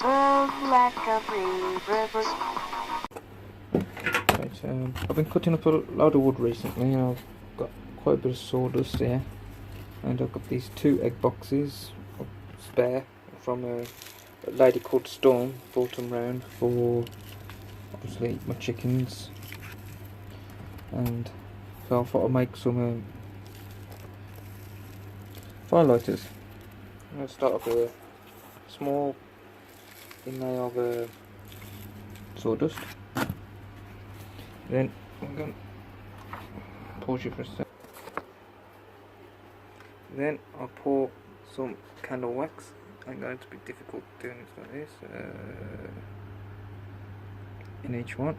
Right, I've been cutting up a lot of wood recently, and I've got quite a bit of sawdust here, and I've got these 2 egg boxes spare from a lady called Storm. Brought them round for obviously my chickens, and so I thought I'd make some firelighters. I'm going to start off with a small inlay of sawdust. Then I'm going to pause you for a sec. Then I'll pour some candle wax. I'm going to be difficult doing this like this, in each one.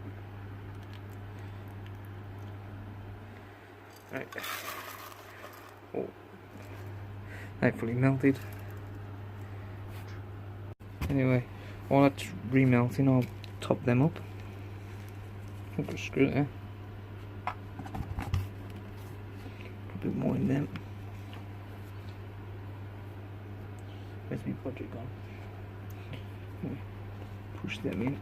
Right. Oh, hopefully melted. Anyway, while that's remelting, I'll top them up. I've got a screw there. A bit more in them. Where's my budget gone? Push them in.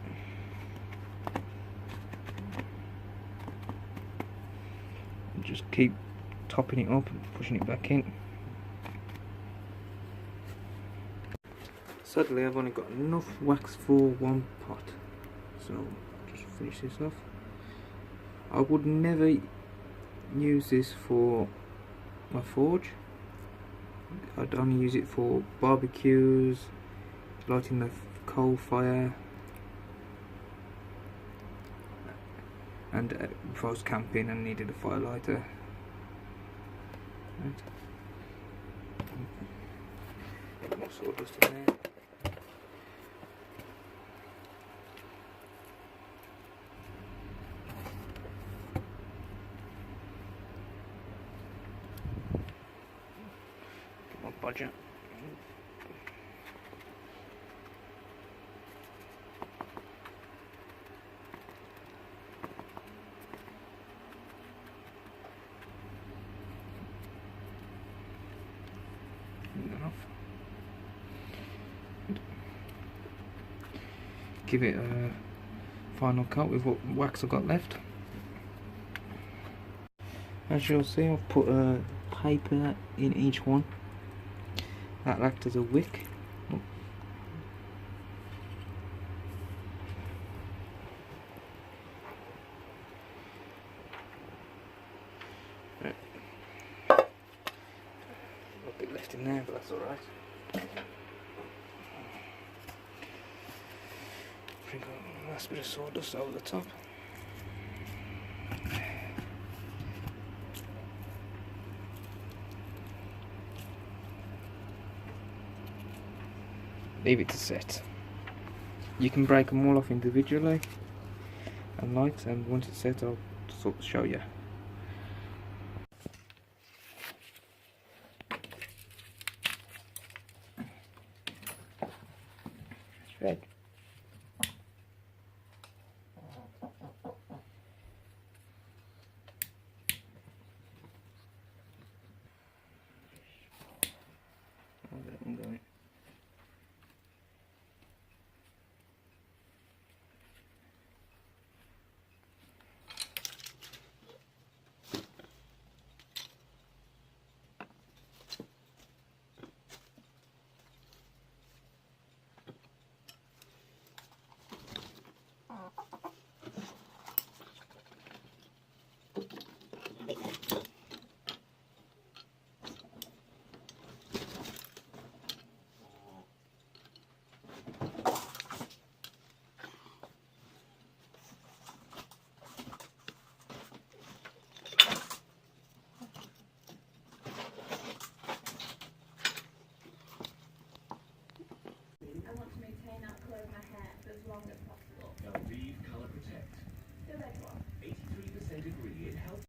And just keep topping it up and pushing it back in. Sadly, I've only got enough wax for 1 pot, so just finish this off. I would never use this for my forge. I'd only use it for barbecues, lighting the coal fire, and if I was camping and needed a fire lighter. Right. Get more sawdust in there. Get more budget. Enough. Give it a final coat with what wax I've got left. As you'll see, I've put a paper in each one that acts as a wick. Oh. Right. A bit left in there, but that's alright. Sprinkle a last bit of sawdust over the top. Leave it to set. You can break them all off individually and light, and once it's set I'll sort of show you. Red. I'll get them going. I want to maintain that colour of my hair for as long as possible. Now, Color Protect. The red one. 83% agree it helps.